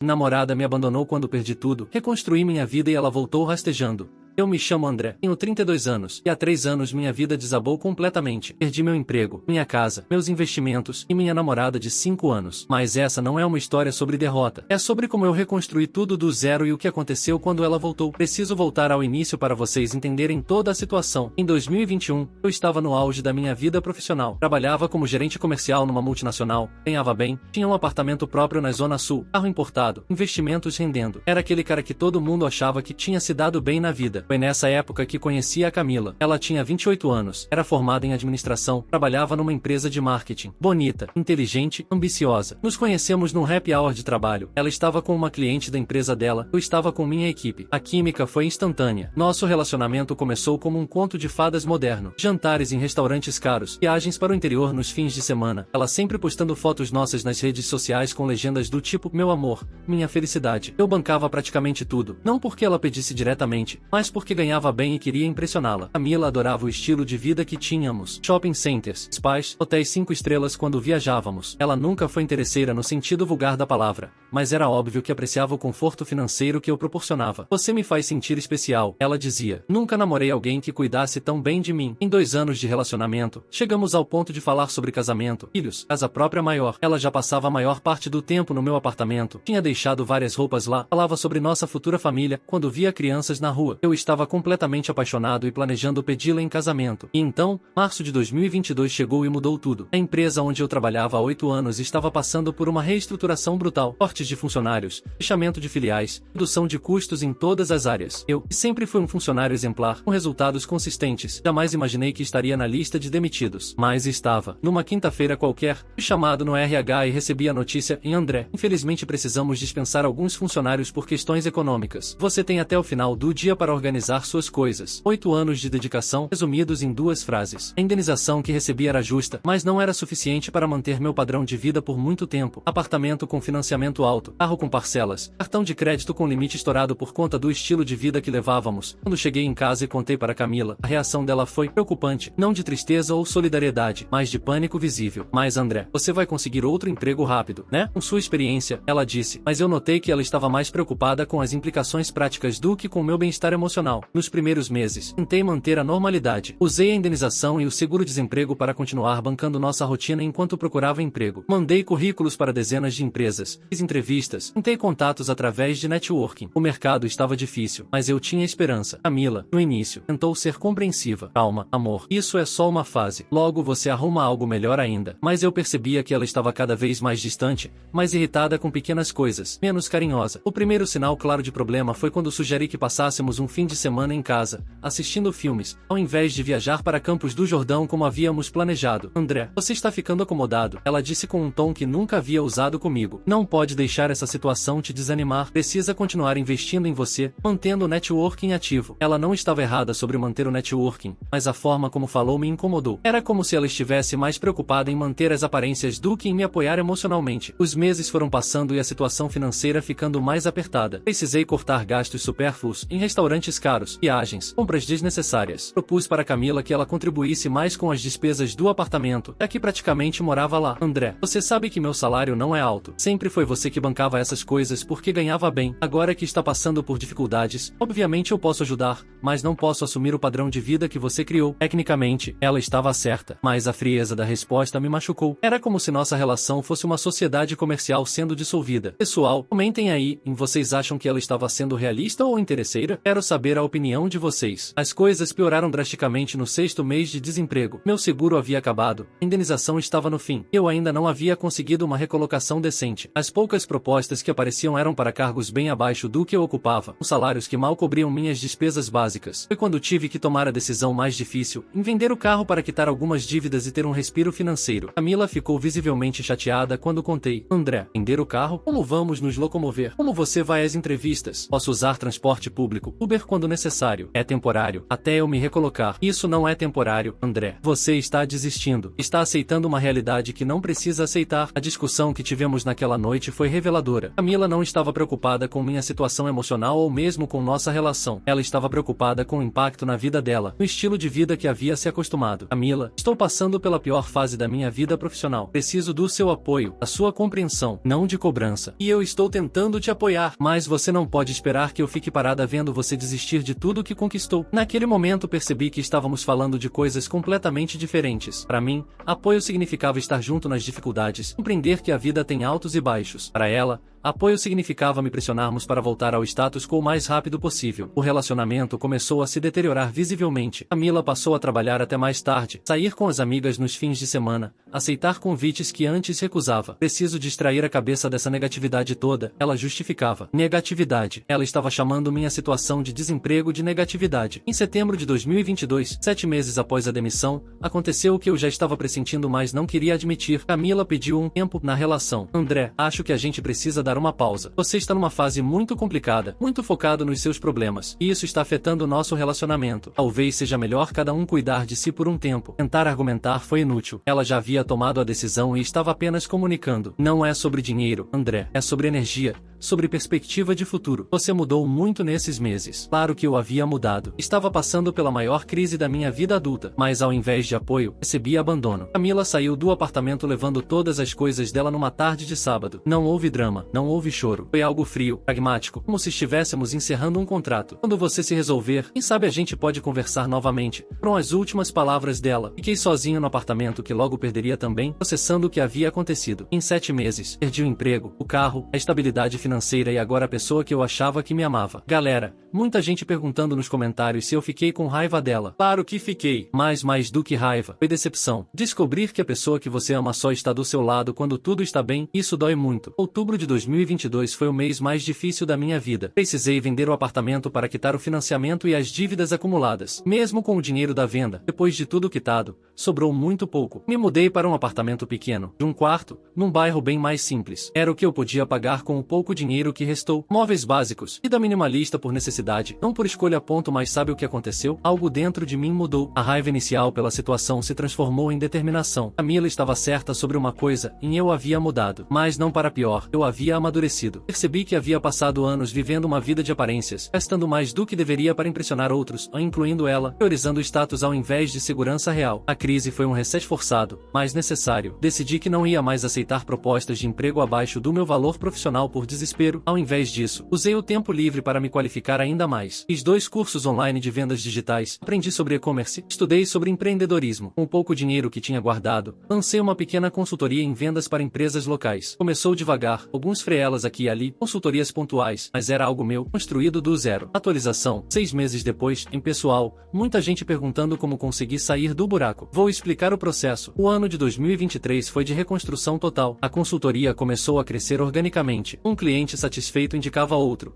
Namorada me abandonou quando perdi tudo, reconstruí minha vida e ela voltou rastejando. Eu me chamo André, tenho 32 anos, e há 3 anos minha vida desabou completamente. Perdi meu emprego, minha casa, meus investimentos, e minha namorada de 5 anos. Mas essa não é uma história sobre derrota. É sobre como eu reconstruí tudo do zero e o que aconteceu quando ela voltou. Preciso voltar ao início para vocês entenderem toda a situação. Em 2021, eu estava no auge da minha vida profissional. Trabalhava como gerente comercial numa multinacional, ganhava bem, tinha um apartamento próprio na Zona Sul, carro importado, investimentos rendendo. Era aquele cara que todo mundo achava que tinha se dado bem na vida. Foi nessa época que conheci a Camila. Ela tinha 28 anos, era formada em administração, trabalhava numa empresa de marketing. Bonita, inteligente, ambiciosa. Nos conhecemos num happy hour de trabalho. Ela estava com uma cliente da empresa dela, eu estava com minha equipe. A química foi instantânea. Nosso relacionamento começou como um conto de fadas moderno. Jantares em restaurantes caros, viagens para o interior nos fins de semana. Ela sempre postando fotos nossas nas redes sociais com legendas do tipo, meu amor, minha felicidade. Eu bancava praticamente tudo. Não porque ela pedisse diretamente, mas porque ganhava bem e queria impressioná-la. Camila adorava o estilo de vida que tínhamos. Shopping centers, spas, hotéis 5 estrelas quando viajávamos. Ela nunca foi interesseira no sentido vulgar da palavra, mas era óbvio que apreciava o conforto financeiro que eu proporcionava. Você me faz sentir especial, ela dizia. Nunca namorei alguém que cuidasse tão bem de mim. Em 2 anos de relacionamento, chegamos ao ponto de falar sobre casamento, filhos, casa própria maior. Ela já passava a maior parte do tempo no meu apartamento, tinha deixado várias roupas lá, falava sobre nossa futura família, quando via crianças na rua. Eu estava completamente apaixonado e planejando pedi-la em casamento. E então, março de 2022 chegou e mudou tudo. A empresa onde eu trabalhava há 8 anos estava passando por uma reestruturação brutal. Cortes de funcionários, fechamento de filiais, redução de custos em todas as áreas. Eu, que sempre fui um funcionário exemplar, com resultados consistentes, jamais imaginei que estaria na lista de demitidos. Mas estava. Numa quinta-feira qualquer, fui chamado no RH e recebi a notícia em André. Infelizmente precisamos dispensar alguns funcionários por questões econômicas. Você tem até o final do dia para organizar suas coisas. 8 anos de dedicação, resumidos em 2 frases. A indenização que recebi era justa, mas não era suficiente para manter meu padrão de vida por muito tempo. Apartamento com financiamento alto, carro com parcelas, cartão de crédito com limite estourado por conta do estilo de vida que levávamos. Quando cheguei em casa e contei para Camila, a reação dela foi preocupante, não de tristeza ou solidariedade, mas de pânico visível. Mas André, você vai conseguir outro emprego rápido, né? Com sua experiência, ela disse, mas eu notei que ela estava mais preocupada com as implicações práticas do que com meu bem-estar emocional. Nos primeiros meses, tentei manter a normalidade. Usei a indenização e o seguro-desemprego para continuar bancando nossa rotina enquanto procurava emprego. Mandei currículos para dezenas de empresas, fiz entrevistas, tentei contatos através de networking. O mercado estava difícil, mas eu tinha esperança. Camila, no início, tentou ser compreensiva. Calma, amor, isso é só uma fase. Logo você arruma algo melhor ainda. Mas eu percebia que ela estava cada vez mais distante, mais irritada com pequenas coisas, menos carinhosa. O primeiro sinal claro de problema foi quando sugeri que passássemos um fim de semana em casa, assistindo filmes, ao invés de viajar para Campos do Jordão como havíamos planejado. André, você está ficando acomodado, ela disse com um tom que nunca havia usado comigo. Não pode deixar essa situação te desanimar, precisa continuar investindo em você, mantendo o networking ativo. Ela não estava errada sobre manter o networking, mas a forma como falou me incomodou. Era como se ela estivesse mais preocupada em manter as aparências do que em me apoiar emocionalmente. Os meses foram passando e a situação financeira ficando mais apertada. Precisei cortar gastos supérfluos em restaurantes caros, viagens, compras desnecessárias. Propus para Camila que ela contribuísse mais com as despesas do apartamento, já que praticamente morava lá. André, você sabe que meu salário não é alto. Sempre foi você que bancava essas coisas porque ganhava bem. Agora que está passando por dificuldades, obviamente eu posso ajudar, mas não posso assumir o padrão de vida que você criou. Tecnicamente, ela estava certa, mas a frieza da resposta me machucou. Era como se nossa relação fosse uma sociedade comercial sendo dissolvida. Pessoal, comentem aí, vocês acham que ela estava sendo realista ou interesseira? Quero saber a opinião de vocês. As coisas pioraram drasticamente no 6º mês de desemprego. Meu seguro havia acabado, a indenização estava no fim. Eu ainda não havia conseguido uma recolocação decente. As poucas propostas que apareciam eram para cargos bem abaixo do que eu ocupava, com salários que mal cobriam minhas despesas básicas. Foi quando tive que tomar a decisão mais difícil, em vender o carro para quitar algumas dívidas e ter um respiro financeiro. Camila ficou visivelmente chateada quando contei. André, vender o carro? Como vamos nos locomover? Como você vai às entrevistas? Posso usar transporte público, Uber quando necessário. É temporário, até eu me recolocar. Isso não é temporário, André. Você está desistindo. Está aceitando uma realidade que não precisa aceitar. A discussão que tivemos naquela noite foi reveladora. Camila não estava preocupada com minha situação emocional ou mesmo com nossa relação. Ela estava preocupada com o impacto na vida dela, no estilo de vida que havia se acostumado. Camila, estou passando pela pior fase da minha vida profissional. Preciso do seu apoio, da sua compreensão, não de cobrança. E eu estou tentando te apoiar, mas você não pode esperar que eu fique parada vendo você desistir de tudo que conquistou. Naquele momento percebi que estávamos falando de coisas completamente diferentes. Para mim, apoio significava estar junto nas dificuldades, compreender que a vida tem altos e baixos. Para ela, apoio significava me pressionarmos para voltar ao status quo o mais rápido possível. O relacionamento começou a se deteriorar visivelmente. Camila passou a trabalhar até mais tarde, sair com as amigas nos fins de semana, aceitar convites que antes recusava. Preciso distrair a cabeça dessa negatividade toda, ela justificava. Negatividade. Ela estava chamando minha situação de desemprego de negatividade. Em setembro de 2022, 7 meses após a demissão, aconteceu o que eu já estava pressentindo mas não queria admitir. Camila pediu um tempo na relação. André, acho que a gente precisa dar uma pausa. Você está numa fase muito complicada, muito focado nos seus problemas, e isso está afetando o nosso relacionamento. Talvez seja melhor cada um cuidar de si por um tempo. Tentar argumentar foi inútil. Ela já havia tomado a decisão e estava apenas comunicando. Não é sobre dinheiro, André. É sobre energia, sobre perspectiva de futuro. Você mudou muito nesses meses. Claro que eu havia mudado. Estava passando pela maior crise da minha vida adulta, mas ao invés de apoio, recebi abandono. Camila saiu do apartamento levando todas as coisas dela numa tarde de sábado. Não houve drama, não houve choro. Foi algo frio, pragmático, como se estivéssemos encerrando um contrato. Quando você se resolver, quem sabe a gente pode conversar novamente. Foram as últimas palavras dela. Fiquei sozinho no apartamento que logo perderia também, processando o que havia acontecido. Em 7 meses, perdi o emprego, o carro, a estabilidade financeira e agora a pessoa que eu achava que me amava. Galera, muita gente perguntando nos comentários se eu fiquei com raiva dela. Claro que fiquei, mas mais do que raiva, foi decepção. Descobrir que a pessoa que você ama só está do seu lado quando tudo está bem, isso dói muito. Outubro de 2022 foi o mês mais difícil da minha vida. Precisei vender o apartamento para quitar o financiamento e as dívidas acumuladas. Mesmo com o dinheiro da venda, depois de tudo quitado, sobrou muito pouco. Me mudei para um apartamento pequeno, de um quarto, num bairro bem mais simples. Era o que eu podia pagar com o pouco dinheiro que restou. Móveis básicos, vida minimalista por necessidade, não por escolha. Mas sabe o que aconteceu? Algo dentro de mim mudou. A raiva inicial pela situação se transformou em determinação. Camila estava certa sobre uma coisa, e eu havia mudado. Mas não para pior, eu havia amadurecido. Percebi que havia passado anos vivendo uma vida de aparências, gastando mais do que deveria para impressionar outros, incluindo ela, priorizando o status ao invés de segurança real. A crise foi um reset forçado, mas necessário. Decidi que não ia mais aceitar propostas de emprego abaixo do meu valor profissional por desespero. Ao invés disso, usei o tempo livre para me qualificar ainda mais. Fiz 2 cursos online de vendas digitais, aprendi sobre e-commerce, estudei sobre empreendedorismo. Com o pouco dinheiro que tinha guardado, lancei uma pequena consultoria em vendas para empresas locais. Começou devagar, alguns freelas aqui e ali, consultorias pontuais, mas era algo meu, construído do zero. Atualização, 6 meses depois, em pessoal, muita gente perguntando como consegui sair do buraco. Vou explicar o processo. O ano de 2023 foi de reconstrução total. A consultoria começou a crescer organicamente. Um cliente satisfeito indicava outro.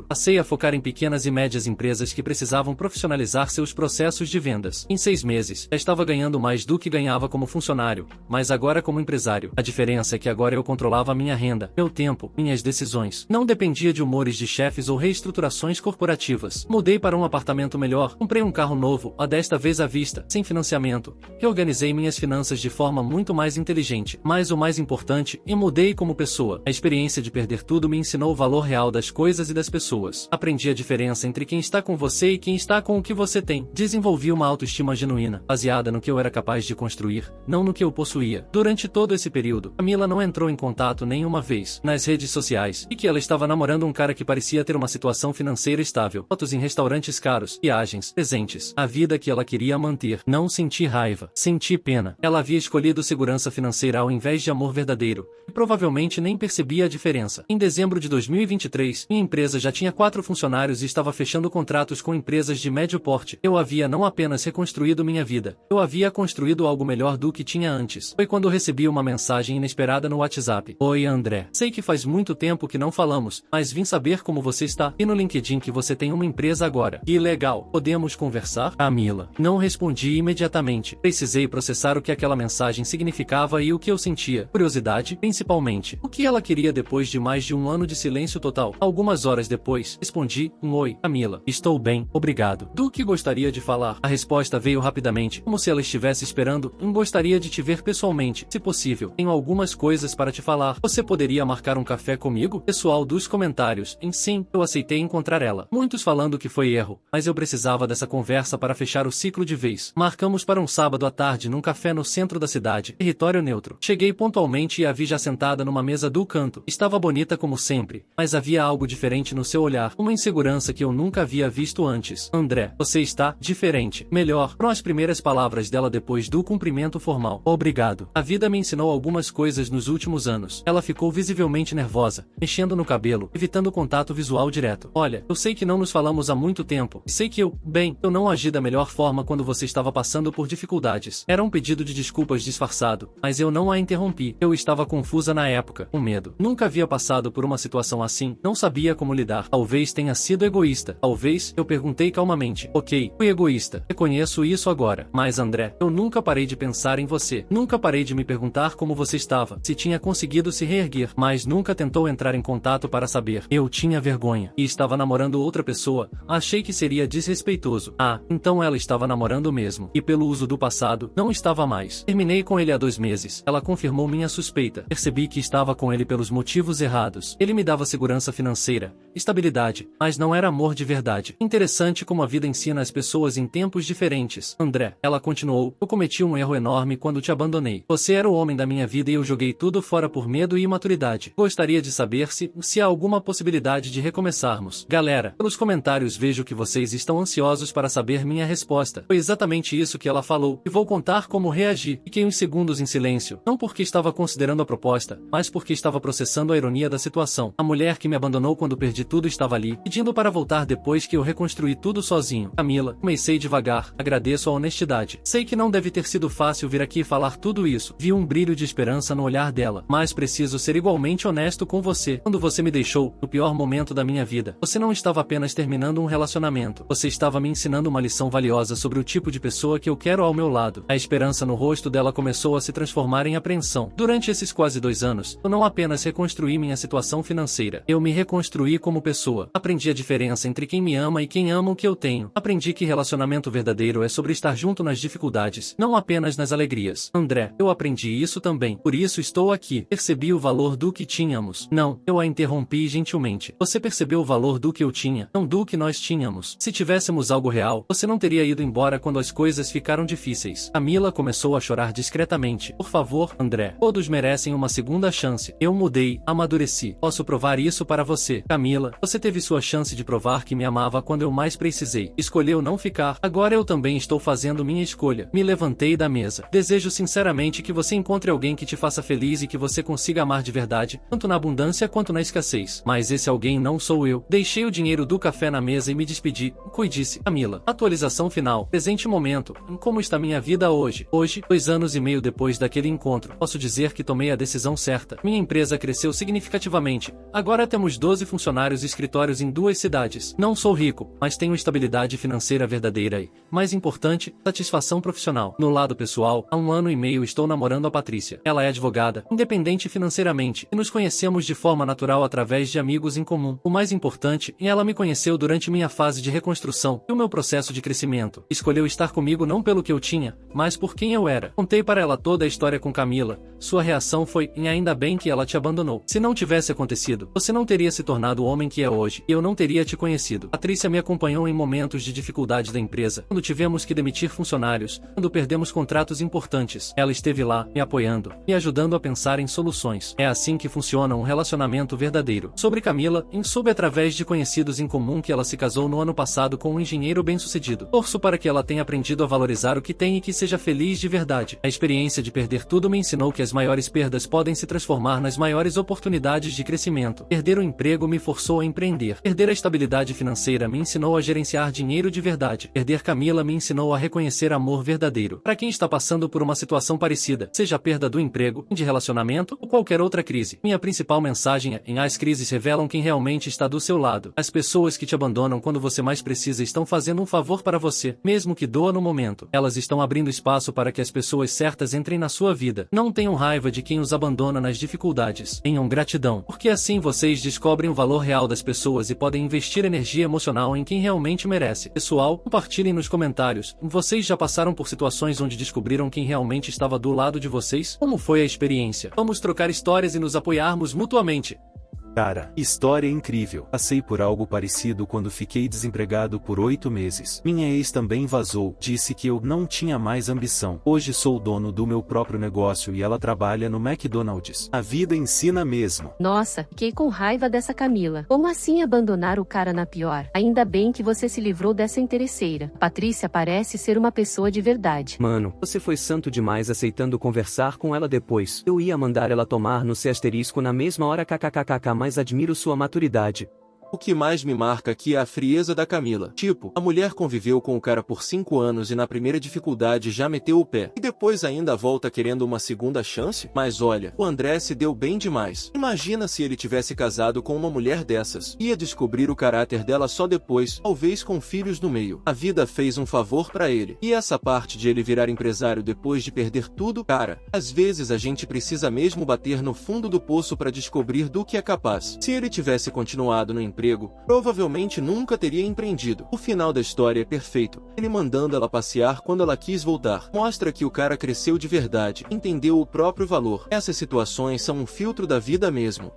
Passei a focar em pequenas e médias empresas que precisavam profissionalizar seus processos de vendas. Em 6 meses, já estava ganhando mais do que ganhava como funcionário, mas agora como empresário. A diferença é que agora eu controlava minha renda, meu tempo, minhas decisões. Não dependia de humores de chefes ou reestruturações corporativas. Mudei para um apartamento melhor, comprei um carro novo, desta vez à vista, sem financiamento. Reorganizei minhas finanças de forma muito mais inteligente. Mas o mais importante, eu mudei como pessoa. A experiência de perder tudo me ensinou o valor real das coisas e das pessoas. Aprendi a diferença entre quem está com você e quem está com o que você tem. Desenvolvi uma autoestima genuína, baseada no que eu era capaz de construir, não no que eu possuía. Durante todo esse período, Camila não entrou em contato nenhuma vez nas redes sociais e que ela estava namorando um cara que parecia ter uma situação financeira estável. Fotos em restaurantes caros, viagens, presentes. A vida que ela queria manter. Não senti raiva, senti pena. Ela havia escolhido segurança financeira ao invés de amor verdadeiro, e provavelmente nem percebia a diferença. Em dezembro de 2023, minha empresa já tinha 4 funcionários e estava fechando contratos com empresas de médio porte. Eu havia não apenas reconstruído minha vida, eu havia construído algo melhor do que tinha antes. Foi quando recebi uma mensagem inesperada no WhatsApp. Oi André, sei que faz muito tempo que não falamos, mas vim saber como você está, e no LinkedIn que você tem uma empresa agora. Que legal, podemos conversar? Camila. Não respondi imediatamente. Precisei processar o que aquela mensagem significava e o que eu sentia. Curiosidade, principalmente. O que ela queria depois de mais de um ano de silêncio total. Algumas horas depois, respondi, oi, Camila. Estou bem, obrigado. Do que gostaria de falar? A resposta veio rapidamente, como se ela estivesse esperando. Gostaria de te ver pessoalmente, se possível. Tenho algumas coisas para te falar. Você poderia queria marcar um café comigo? Pessoal dos comentários, sim, eu aceitei encontrar ela. Muitos falando que foi erro, mas eu precisava dessa conversa para fechar o ciclo de vez. Marcamos para um sábado à tarde num café no centro da cidade, território neutro. Cheguei pontualmente e a vi já sentada numa mesa do canto. Estava bonita como sempre, mas havia algo diferente no seu olhar, uma insegurança que eu nunca havia visto antes. André, você está diferente. Melhor, foram as primeiras palavras dela depois do cumprimento formal. Obrigado. A vida me ensinou algumas coisas nos últimos anos. Ela ficou visivelmente nervosa, mexendo no cabelo, evitando contato visual direto. Olha, eu sei que não nos falamos há muito tempo. Sei que eu não agi da melhor forma quando você estava passando por dificuldades. Era um pedido de desculpas disfarçado, mas eu não a interrompi. Eu estava confusa na época, com medo. Nunca havia passado por uma situação assim, não sabia como lidar. Talvez tenha sido egoísta. Talvez, eu perguntei calmamente. Ok, fui egoísta. Reconheço isso agora. Mas André, eu nunca parei de pensar em você. Nunca parei de me perguntar como você estava, se tinha conseguido se reerguer, mas nunca tentou entrar em contato para saber. Eu tinha vergonha. E estava namorando outra pessoa. Achei que seria desrespeitoso. Ah, então ela estava namorando mesmo. E pelo uso do passado, não estava mais. Terminei com ele há 2 meses. Ela confirmou minha suspeita. Percebi que estava com ele pelos motivos errados. Ele me dava segurança financeira, estabilidade, mas não era amor de verdade. Interessante como a vida ensina as pessoas em tempos diferentes. André, ela continuou, eu cometi um erro enorme quando te abandonei. Você era o homem da minha vida e eu joguei tudo fora por medo e imaturidade. Gostaria de saber se há alguma possibilidade de recomeçarmos. Galera, pelos comentários vejo que vocês estão ansiosos para saber minha resposta. Foi exatamente isso que ela falou, e vou contar como reagi. Fiquei uns segundos em silêncio, não porque estava considerando a proposta, mas porque estava processando a ironia da situação. A mulher que me abandonou quando perdi tudo estava ali, pedindo para voltar depois que eu reconstruí tudo sozinho. Camila, comecei devagar, agradeço a honestidade. Sei que não deve ter sido fácil vir aqui e falar tudo isso. Vi um brilho de esperança no olhar dela, mas preciso ser igualmente honesto com você. Quando você me deixou, no pior momento da minha vida, você não estava apenas terminando um relacionamento. Você estava me ensinando uma lição valiosa sobre o tipo de pessoa que eu quero ao meu lado. A esperança no rosto dela começou a se transformar em apreensão. Durante esses quase 2 anos, eu não apenas reconstruí minha situação financeira, eu me reconstruí como pessoa. Aprendi a diferença entre quem me ama e quem ama o que eu tenho. Aprendi que relacionamento verdadeiro é sobre estar junto nas dificuldades, não apenas nas alegrias. André, eu aprendi isso também. Por isso estou aqui. Percebi o valor do que tínhamos. Não, eu a interrompi gentilmente. Você percebeu o valor do que eu tinha, não do que nós tínhamos. Se tivéssemos algo real, você não teria ido embora quando as coisas ficaram difíceis. Camila começou a chorar discretamente. Por favor, André, todos merecem uma segunda chance. Eu mudei, amadureci. Posso provar isso para você. Camila, você teve sua chance de provar que me amava quando eu mais precisei. Escolheu não ficar. Agora eu também estou fazendo minha escolha. Me levantei da mesa. Desejo sinceramente que você encontre alguém que te faça feliz e que você consiga amar de verdade, tanto na abundância quanto na escassez. Mas esse alguém não sou eu. Deixei o dinheiro do café na mesa e me despedi. Cuide-se. Camila. Atualização final. Presente momento. Como está minha vida hoje? Hoje, 2 anos e meio depois daquele encontro, posso dizer que tomei a decisão certa. Minha empresa cresceu significativamente. Agora temos 12 funcionários e escritórios em 2 cidades. Não sou rico, mas tenho estabilidade financeira verdadeira e, mais importante, satisfação profissional. No lado pessoal, há 1 ano e meio estou namorando a Patrícia. Ela é advogada, independente financeiramente, e nos conhecemos de forma natural através de amigos em comum. O mais importante, ela me conheceu durante minha fase de reconstrução e o meu processo de crescimento. Escolheu estar comigo não pelo que eu tinha, mas por quem eu era. Contei para ela toda a história com Camila. Sua reação foi, e ainda bem que ela te abandonou. Se não tivesse acontecido, você não teria se tornado o homem que é hoje, e eu não teria te conhecido. Patrícia me acompanhou em momentos de dificuldade da empresa, quando tivemos que demitir funcionários, quando perdemos contratos importantes. Ela esteve lá, me apoiando, me ajudando a pensar em soluções. É assim que funciona um relacionamento verdadeiro. Sobre Camila, soube através de conhecidos em comum que ela se casou no ano passado com um engenheiro bem-sucedido. Torço para que ela tenha aprendido a valorizar o que tem e que seja feliz de verdade. A experiência de perder tudo me ensinou que as maiores perdas podem se transformar nas maiores oportunidades de crescimento. Perder o emprego me forçou a empreender. Perder a estabilidade financeira me ensinou a gerenciar dinheiro de verdade. Perder Camila me ensinou a reconhecer amor verdadeiro. Para quem está passando por uma situação parecida, seja a perda do emprego, de relacionamento ou qualquer outra crise, minha principal mensagem é: as crises revelam quem realmente está do seu lado. As pessoas que te abandonam quando você mais precisa estão fazendo um favor para você, mesmo que doa no momento. Elas estão abrindo espaço para que as pessoas certas entrem na sua vida. Não tenham raiva de quem os abandona nas dificuldades. Tenham gratidão, porque assim vocês descobrem o valor real das pessoas e podem investir energia emocional em quem realmente merece. Pessoal, compartilhem nos comentários. Vocês já passaram por situações onde descobriram quem realmente estava do lado de vocês? Como foi a experiência? Vamos trocar histórias e nos nos apoiarmos mutuamente. Cara, história incrível. Passei por algo parecido quando fiquei desempregado por 8 meses. Minha ex também vazou, disse que eu não tinha mais ambição. Hoje sou dono do meu próprio negócio e ela trabalha no McDonald's. A vida ensina mesmo. Nossa, fiquei com raiva dessa Camila. Como assim abandonar o cara na pior? Ainda bem que você se livrou dessa interesseira. Patrícia parece ser uma pessoa de verdade. Mano, você foi santo demais aceitando conversar com ela depois. Eu ia mandar ela tomar no C asterisco na mesma hora kkkk, mas admiro sua maturidade. O que mais me marca aqui é a frieza da Camila. Tipo, a mulher conviveu com o cara por 5 anos e na primeira dificuldade já meteu o pé. E depois ainda volta querendo uma segunda chance? Mas olha, o André se deu bem demais. Imagina se ele tivesse casado com uma mulher dessas. Ia descobrir o caráter dela só depois, talvez com filhos no meio. A vida fez um favor pra ele. E essa parte de ele virar empresário depois de perder tudo, cara, às vezes a gente precisa mesmo bater no fundo do poço pra descobrir do que é capaz. Se ele tivesse continuado no emprego, provavelmente nunca teria empreendido. O final da história é perfeito. Ele mandando ela passear quando ela quis voltar. Mostra que o cara cresceu de verdade, entendeu o próprio valor. Essas situações são um filtro da vida mesmo.